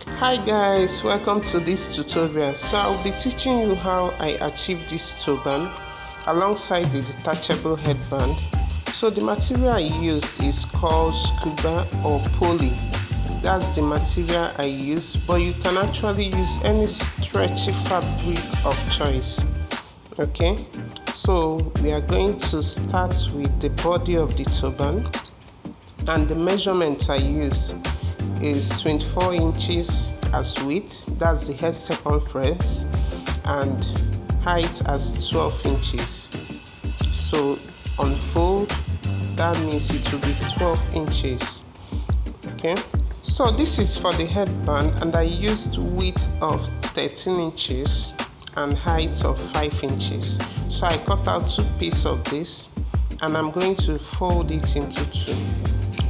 Hi guys, welcome to this tutorial. So I'll be teaching you how I achieve this turban alongside the detachable headband. So the material I use is called scuba or poly. That's the material I use, but you can actually use any stretchy fabric of choice. Okay, so we are going to start with the body of the turban, and the measurement I use is 24 inches as width, that's the head circumference, and height as 12 inches. So on fold, that means it will be 12 inches. Okay, so this is for the headband, and I used width of 13 inches and height of 5 inches. So I cut out 2 pieces of this, and I'm going to fold it into 2.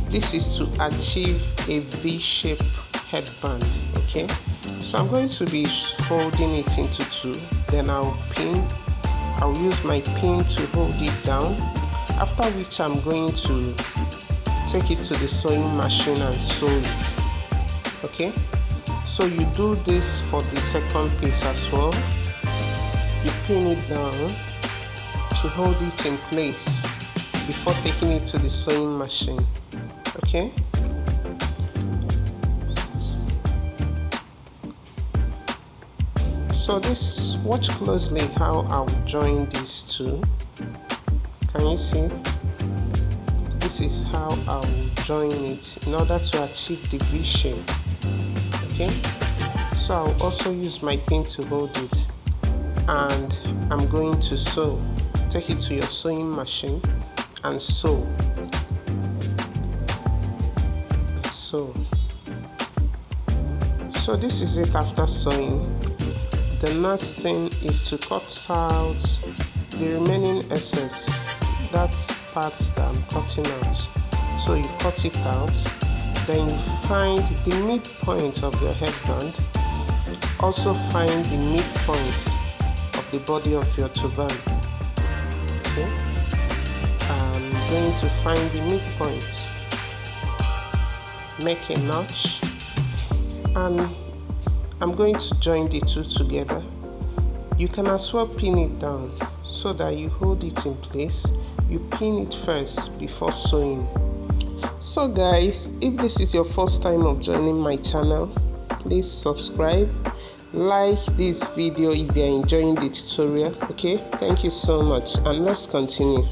This is to achieve a V-shaped headband. Okay, so I'm going to be folding it into 2, then I'll use my pin to hold it down, after which I'm going to take it to the sewing machine and sew it. Okay, so you do this for the second piece as well. You pin it down to hold it in place before taking it to the sewing machine. Okay, so watch closely how I'll join these two. Can you see? This is how I'll join it in order to achieve the V shape. Okay, so I'll also use my pin to hold it, and I'm going to sew. Take it to your sewing machine and sew. So this is it after sewing. The next thing is to cut out the remaining excess, that part that I'm cutting out. So you cut it out, then you find the midpoint of your headband. Also find the midpoint of the body of your turban. Okay, I'm going to find the midpoint, make a notch, and I'm going to join the two together. You can as well pin it down so that you hold it in place. You pin it first before sewing. So guys, if this is your first time of joining my channel, please subscribe, like this video if you are enjoying the tutorial. Okay, thank you so much, and let's continue.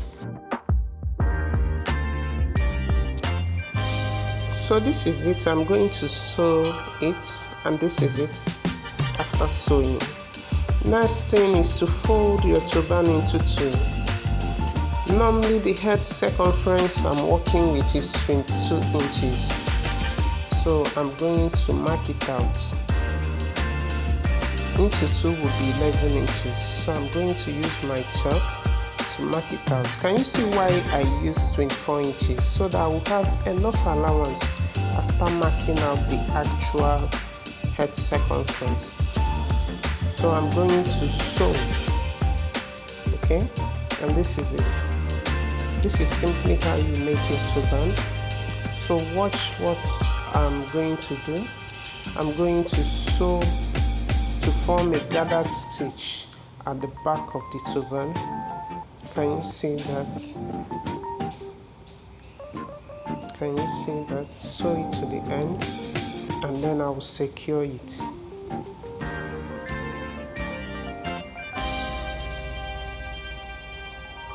So this is it. I'm going to sew it, and this is it after sewing. Next thing is to fold your turban into 2. Normally the head circumference I'm working with is 22 inches. So I'm going to mark it out. Into 2 will be 11 inches. So I'm going to use my chalk to mark it out. Can you see why I use 24 inches? So that I will have enough allowance after marking out the actual head circumference. So I'm going to sew. Okay, and this is it. This is simply how you make your turban. So watch what I'm going to do. I'm going to sew to form a gathered stitch at the back of the turban. Can you see that? Can you see that? Sew it to the end, and then I will secure it.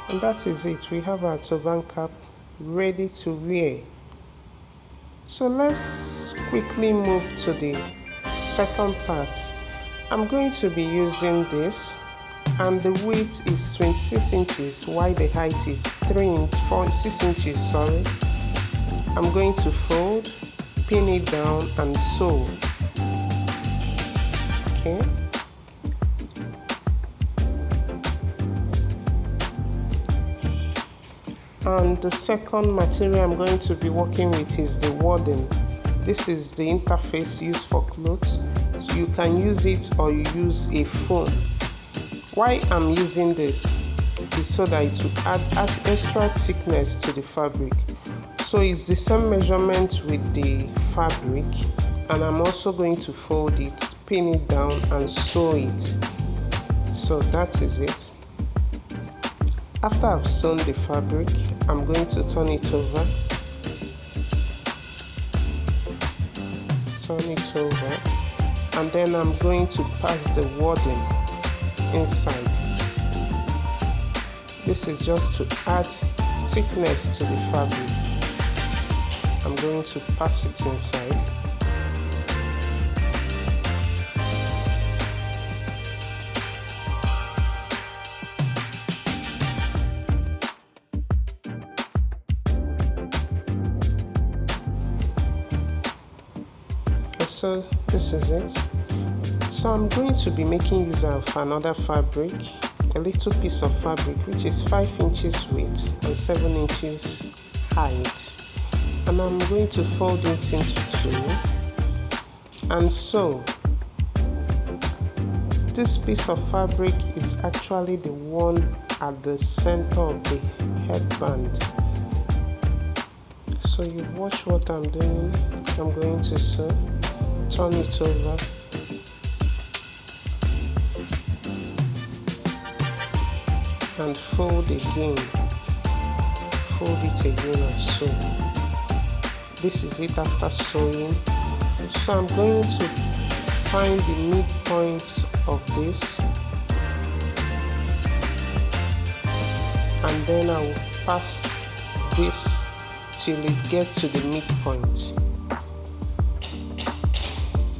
And that is it. We have our turban cap ready to wear. So let's quickly move to the second part. I'm going to be using this, and the width is 26 inches while the height is 6 inches, sorry. I'm going to fold, pin it down, and sew. Okay, and the second material I'm going to be working with is the wadding. This is the interface used for clothes. So you can use it or you use a foam. Why I'm using this is so that it will add extra thickness to the fabric. So it's the same measurement with the fabric, and I'm also going to fold it, pin it down and sew it. So that is it. After I've sewn the fabric, I'm going to turn it over, and then I'm going to pass the wadding inside. This is just to add thickness to the fabric. I'm going to pass it inside. So this is it. So I'm going to be making use of another fabric, a little piece of fabric which is 5 inches width and 7 inches height, and I'm going to fold it into 2 and sew. This piece of fabric is actually the one at the center of the headband. So you watch what I'm doing. I'm going to sew, turn it over, and fold again, fold it again and sew. This is it after sewing. So I'm going to find the midpoint of this, and then I will pass this till it gets to the midpoint.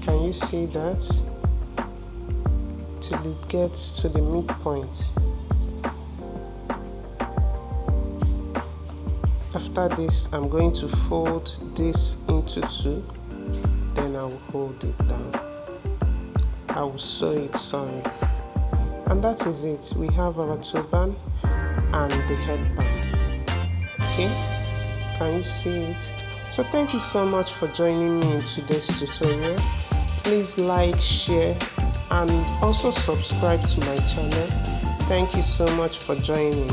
Can you see that? Till it gets to the midpoint. After this, I'm going to fold this into 2, then I will hold it down. I will sew it, and that is it. We have our turban and the headband. Okay, can you see it? So thank you so much for joining me in today's tutorial. Please like, share, and also subscribe to my channel. Thank you so much for joining.